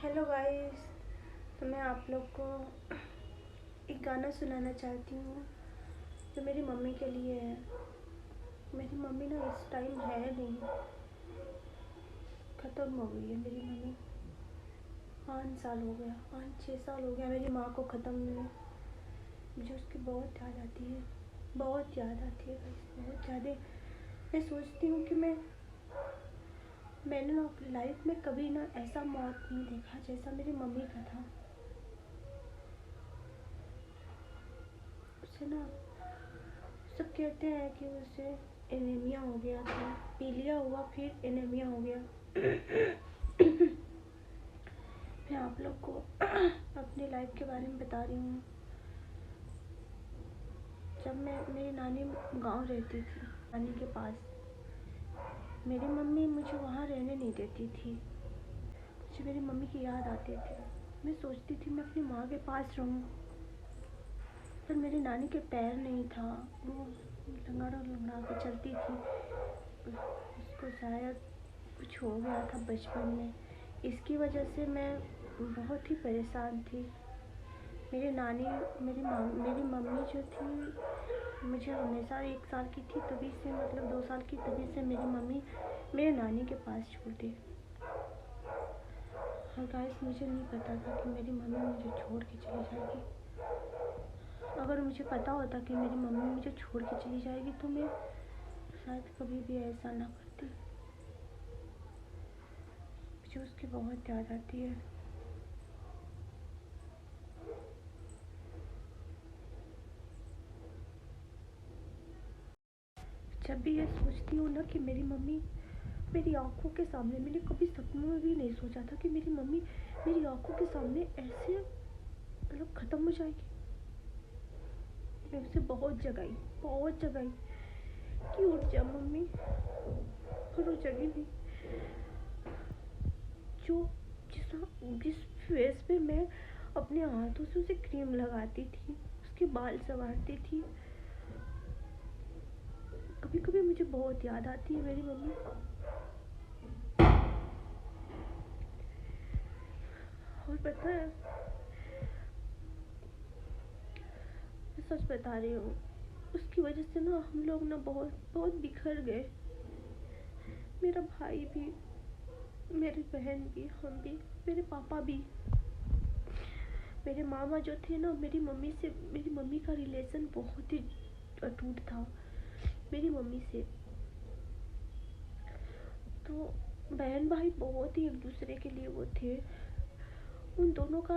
Hello guys. तो मैं आप लोग को एक गाना सुनाना चाहती हूँ जो मेरी मम्मी के लिए है। मेरी मम्मी ना इस टाइम है नहीं, ख़त्म हो गई है मेरी मम्मी। 5 साल हो गया, 5-6 साल हो गया मेरी माँ को ख़त्म हुए। मुझे उसकी बहुत याद आती है, बहुत याद आती है गाइस, बहुत ज़्यादा। मैं सोचती हूँ कि मैंने ना अपनी लाइफ में कभी ना ऐसा मौत नहीं देखा जैसा मेरी मम्मी का था। उसे ना सब कहते हैं कि उसे एनीमिया हो गया था, पीलिया हुआ फिर एनीमिया हो गया। मैं आप लोग को अपनी लाइफ के बारे में बता रही हूँ। जब मेरी नानी गांव रहती थी, नानी के पास, मेरी मम्मी मुझे वहाँ रहने नहीं देती थी। मुझे मेरी मम्मी की याद आती थी। मैं सोचती थी मैं अपनी माँ के पास रहूँ, पर मेरी नानी के पैर नहीं था, वो लंगड़ा लंगड़ा के चलती थी। उसको शायद कुछ हो गया था बचपन में, इसकी वजह से मैं बहुत ही परेशान थी। मेरी मम्मी जो थी, मुझे हमेशा 1 साल की थी तभी से, मतलब 2 साल की तभी से मेरी मम्मी मेरे नानी के पास छोड़ दी। और गाइस, मुझे नहीं पता था कि मेरी मम्मी मुझे छोड़ के चली जाएगी। अगर मुझे पता होता कि मेरी मम्मी मुझे छोड़ के चली जाएगी तो मैं शायद कभी भी ऐसा ना करती। मुझे उसकी बहुत याद आती है। जब भी ये सोचती हूँ ना कि मेरी मम्मी मेरी आंखों के सामने, मैंने कभी सपनों में भी नहीं सोचा था कि मेरी मम्मी मेरी आंखों के सामने ऐसे मतलब ख़त्म हो जाएगी। मैं उसे बहुत जगाई कि उठ जा मम्मी, पर वो जगी नहीं। जो जिस फेस पे मैं अपने हाथों से उसे क्रीम लगाती थी, उसके बाल संवारती थी, कभी कभी मुझे बहुत याद आती है मेरी मम्मी। और पता है, मैं सच बता रही हूँ, उसकी वजह से ना हम लोग ना बहुत बहुत बिखर गए। मेरा भाई भी, मेरी बहन भी, हम भी, मेरे पापा भी। मेरे मामा जो थे ना, मेरी मम्मी का रिलेशन बहुत ही अटूट था मेरी मम्मी से। तो बहन भाई बहुत ही एक दूसरे के लिए वो थे। उन दोनों का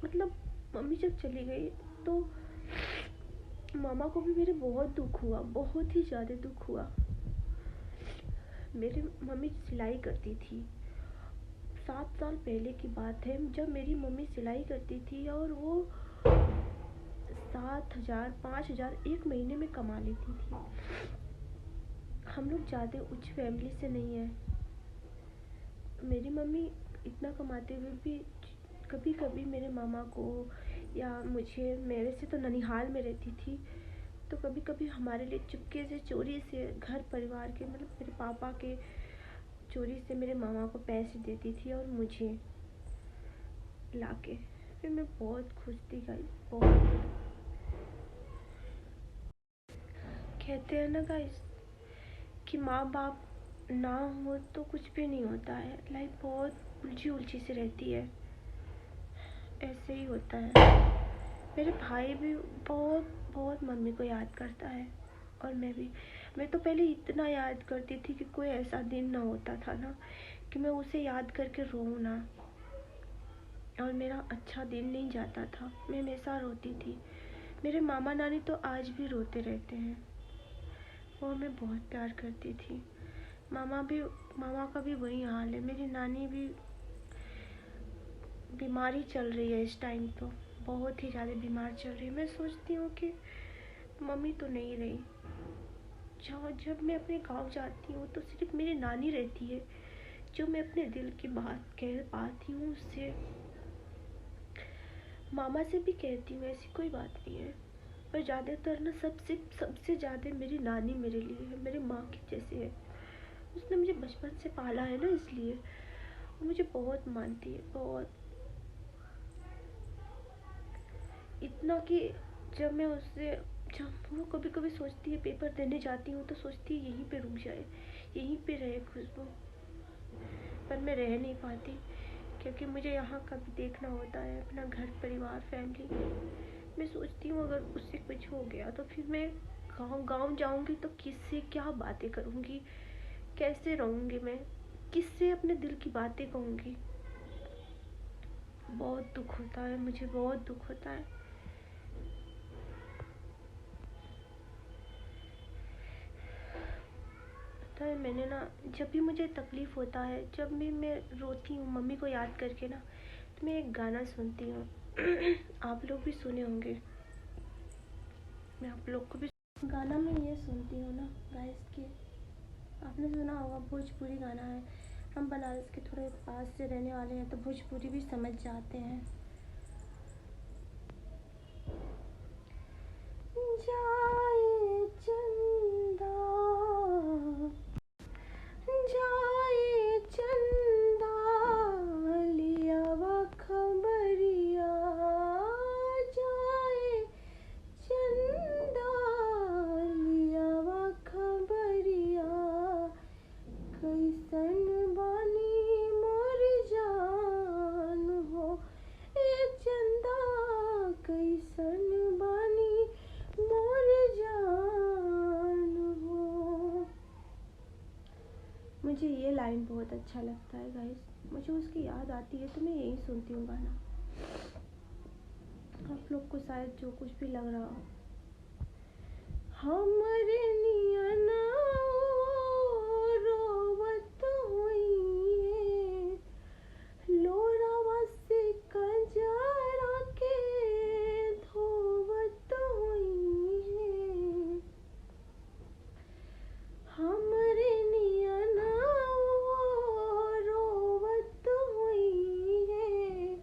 मतलब, मम्मी जब चली गई तो मामा को भी मेरे बहुत दुख हुआ, बहुत ही ज़्यादा दुख हुआ। मेरी मम्मी सिलाई करती थी। 7 साल पहले की बात है, जब मेरी मम्मी सिलाई करती थी और वो 7,000 5,000 एक महीने में कमा लेती थी। हम लोग ज़्यादा उच्च फैमिली से नहीं है। मेरी मम्मी इतना कमाते हुए भी कभी कभी मेरे मामा को या मुझे, मेरे से तो ननिहाल में रहती थी, तो कभी कभी हमारे लिए चुपके से, चोरी से, घर परिवार के, मतलब मेरे पापा के चोरी से मेरे मामा को पैसे देती थी और मुझे लाके। फिर मैं बहुत खुश थी गाइस, बहुत। कहते हैं ना गाइस कि माँ बाप ना हो तो कुछ भी नहीं होता है, लाइफ बहुत उलझी उलझी सी रहती है। ऐसे ही होता है। मेरे भाई भी बहुत बहुत मम्मी को याद करता है, और मैं तो पहले इतना याद करती थी कि कोई ऐसा दिन ना होता था ना कि मैं उसे याद करके रोऊँ ना, और मेरा अच्छा दिन नहीं जाता था, मैं हमेशा रोती थी। मेरे मामा नानी तो आज भी रोते रहते हैं। वो मैं बहुत प्यार करती थी। मामा का भी वही हाल है। मेरी नानी भी बीमारी चल रही है इस टाइम, तो बहुत ही ज़्यादा बीमार चल रही है। मैं सोचती हूँ कि मम्मी तो नहीं रही। जब मैं अपने गांव जाती हूँ तो सिर्फ मेरी नानी रहती है, जो मैं अपने दिल की बात कह पाती हूँ उससे। मामा से भी कहती हूँ, ऐसी कोई बात नहीं है, पर ज़्यादातर ना सबसे ज़्यादा मेरी नानी मेरे लिए है, मेरी माँ की जैसे है। उसने मुझे बचपन से पाला है ना, इसलिए मुझे बहुत मानती है, बहुत। इतना कि जब मैं उससे जब वो कभी कभी सोचती है, पेपर देने जाती हूँ तो सोचती है यहीं पे रुक जाए, यहीं पे रहे खुशबू, पर मैं रह नहीं पाती क्योंकि मुझे यहाँ का भी देखना होता है, अपना घर परिवार फैमिली। मैं सोचती हूँ अगर उससे कुछ हो गया तो फिर मैं गाँव जाऊँगी तो किससे क्या बातें करूँगी, कैसे रहूँगी मैं, किससे अपने दिल की बातें कहूँगी। बहुत दुख होता है मुझे, बहुत दुख होता है। पता है मैंने ना, जब भी मुझे तकलीफ़ होता है, जब भी मैं रोती हूँ मम्मी को याद करके ना, तो मैं एक गाना सुनती हूँ। आप लोग भी सुने होंगे, मैं आप लोग को भी गाना में ये सुनती हूँ ना गाइस की, आपने सुना होगा, भोजपुरी गाना है। हम बनारस के थोड़े पास से रहने वाले हैं तो भोजपुरी भी समझ जाते हैं। जाए चंदा, जाए चंदा, लियावा खबरिया, जाए चंदा, लियावा खबरिया, कैसन बानी मोर जान हो, ए चंदा, कैसन बानी मोर जान हो। मुझे ये लाइन बहुत अच्छा लगता है गाइस, मुझे उसकी याद आती है तो मैं यही सुनती हूँ गाना। आप लोग को शायद जो कुछ भी लग रहा हो, हमरे नियना रोवत होइए, लोरावा से कजरा के धोवत होइए, हमरे नियना रोवत होइए,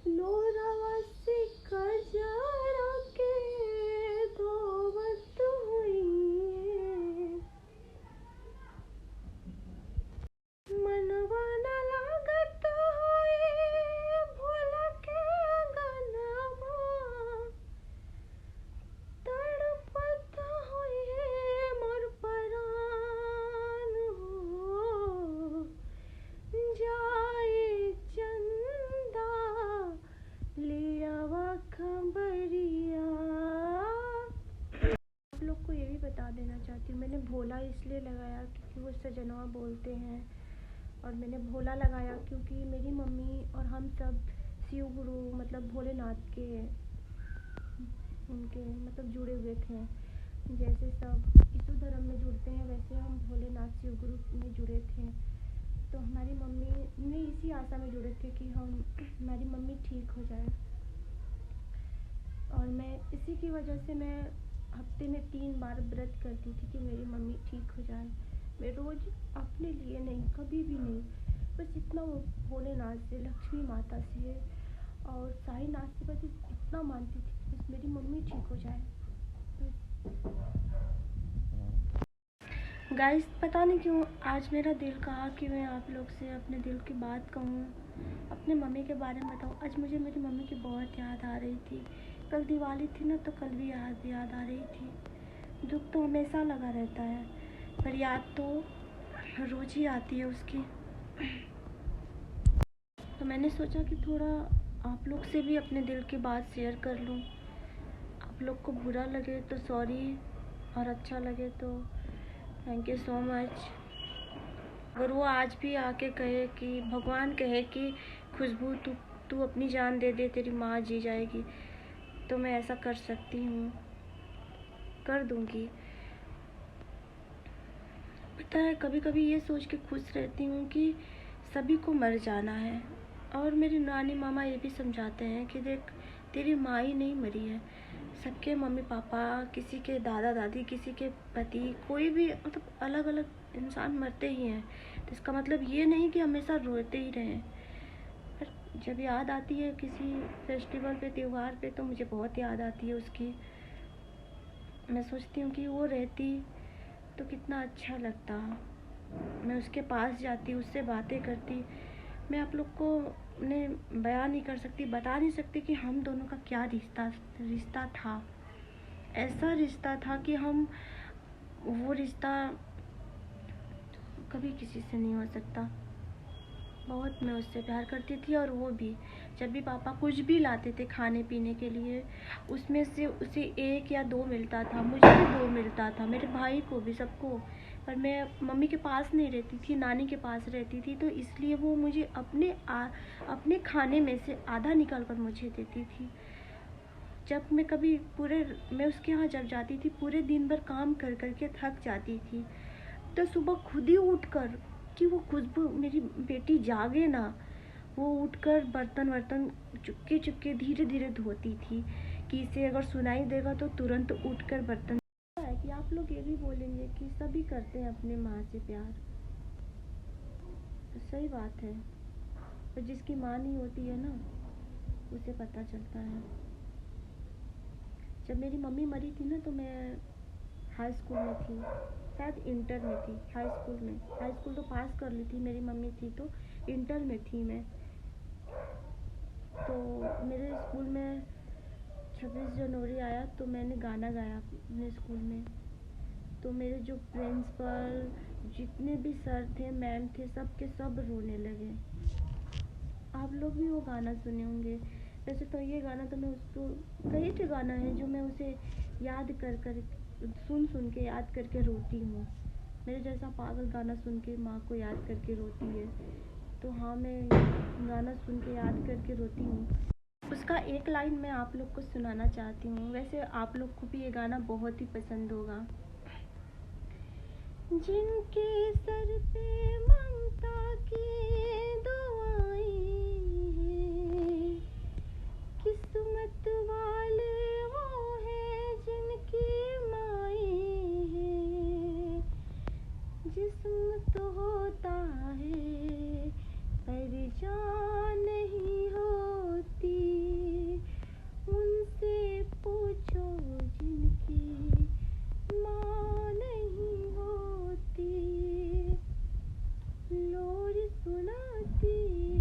लोरावा से कजरा के धोवत होइए, मनवा न लागत होए भोला के अंगनमा, तड़पत होए मोर परान हो, जाए चंदा, लियावा खबरिया। आप लोग को ये भी बता देना चाहती हूँ, मैंने भोला इसलिए लगाया क्योंकि वो सजनवा बोलते हैं, और मैंने भोला लगाया क्योंकि मेरी मम्मी और हम सब शिव गुरु मतलब भोलेनाथ के उनके मतलब जुड़े हुए थे। जैसे सब हिंदू धर्म में जुड़ते हैं वैसे हम भोलेनाथ शिव गुरु में जुड़े थे। तो हमारी मम्मी ने इसी आशा में जुड़े थे कि हमारी मम्मी ठीक हो जाए, और मैं इसी की वजह से मैं हफ्ते में 3 बार व्रत करती थी कि मेरी मम्मी ठीक हो जाए। मैं रोज़ अपने लिए नहीं, कभी भी नहीं, बस इतना वो भोलेनाथ से, लक्ष्मी माता से और साईनाथ से बस इतना मानती थी कि बस मेरी मम्मी ठीक हो जाए। गाइस पता नहीं क्यों आज मेरा दिल कहा कि मैं आप लोग से अपने दिल की बात कहूँ, अपने मम्मी के बारे में बताऊँ। आज मुझे मेरी मम्मी की बहुत याद आ रही थी। कल दिवाली थी ना, तो कल भी याद आ रही थी। दुख तो हमेशा लगा रहता है, पर याद तो रोज़ ही आती है उसकी। तो मैंने सोचा कि थोड़ा आप लोग से भी अपने दिल की बात शेयर कर लूँ। आप लोग को बुरा लगे तो सॉरी, और अच्छा लगे तो थैंक यू सो मच। अगर वो आज भी आके कहे कि भगवान कहे कि खुशबू तू अपनी जान दे दे, तेरी माँ जी जाएगी, तो मैं ऐसा कर सकती हूँ, कर दूँगी। पता है कभी कभी ये सोच के खुश रहती हूँ कि सभी को मर जाना है, और मेरी नानी मामा ये भी समझाते हैं कि देख तेरी माँ ही नहीं मरी है, सबके मम्मी पापा, किसी के दादा दादी, किसी के पति, कोई भी मतलब अलग अलग इंसान मरते ही हैं। तो इसका मतलब ये नहीं कि हमेशा रोते ही रहें। पर जब याद आती है किसी फेस्टिवल पे, त्यौहार पे, तो मुझे बहुत याद आती है उसकी। मैं सोचती हूँ कि वो रहती तो कितना अच्छा लगता। मैं उसके पास जाती, उससे बातें करती। मैं आप लोग को ने बयान नहीं कर सकती, बता नहीं सकती कि हम दोनों का क्या रिश्ता था। ऐसा रिश्ता था कि वो रिश्ता कभी किसी से नहीं हो सकता। बहुत मैं उससे प्यार करती थी और वो भी। जब भी पापा कुछ भी लाते थे खाने पीने के लिए, उसमें से उसे 1 या 2 मिलता था, मुझे भी 2 मिलता था, मेरे भाई को भी, सबको। पर मैं मम्मी के पास नहीं रहती थी, नानी के पास रहती थी, तो इसलिए वो मुझे अपने खाने में से आधा निकाल कर मुझे देती थी। जब मैं उसके यहाँ जब जाती थी, पूरे दिन भर काम कर कर के थक जाती थी, तो सुबह खुद ही उठकर, कि वो खुशबू, मेरी बेटी जागे ना, वो उठकर बर्तन वर्तन चुपके चुपके धीरे धीरे धोती थी, कि इसे अगर सुनाई देगा तो तुरंत उठकर बर्तन। है कि आप लोग ये भी बोलेंगे कि सभी करते हैं अपने माँ से प्यार, तो सही बात है, पर जिसकी माँ नहीं होती है ना, उसे पता चलता है। जब मेरी मम्मी मरी थी ना, तो मैं हाई स्कूल में थी, शायद इंटर में थी। हाई स्कूल तो पास कर ली थी, मेरी मम्मी थी तो इंटर में थी मैं। तो मेरे स्कूल में 26 जनवरी आया तो मैंने गाना गाया अपने स्कूल में। तो मेरे जो प्रिंसिपल, जितने भी सर थे, मैम थे, सब के सब रोने लगे। आप लोग भी वो गाना सुने होंगे। वैसे तो ये गाना तो मैं उसको, कई ठे गाना है जो मैं उसे याद कर कर सुन के याद करके रोती हूँ। मेरे जैसा पागल गाना सुन के माँ को याद करके रोती है, तो हाँ, मैं गाना सुन के याद करके रोती हूँ। उसका एक लाइन मैं आप लोग को सुनाना चाहती हूँ। वैसे आप लोग को भी ये गाना बहुत ही पसंद होगा। जिनके सर पे ममता की दुआएं हैं, किस्मत वाले वो हैं जिनकी माएं हैं। जिस्म तो होता है पर जान नहीं होती, उनसे पूछो जिनकी माँ नहीं होती। लोरी सुनाती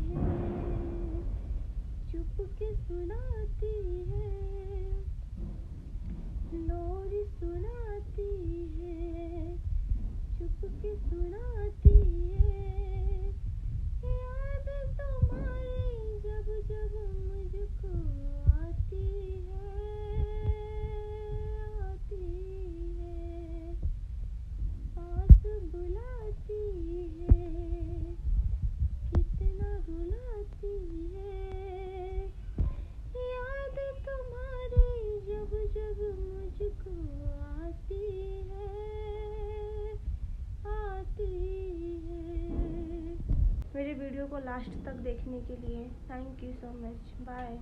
है, चुप के सुनाती है, लोरी सुनाती है, चुप के सुनाती है। याद तुम्हारी जब जब मुझको आती है, पास बुलाती है, कितना रुलाती है। याद तुम्हारी जब जब मुझको आती है। मेरे वीडियो को लास्ट तक देखने के लिए thank you so much. Bye.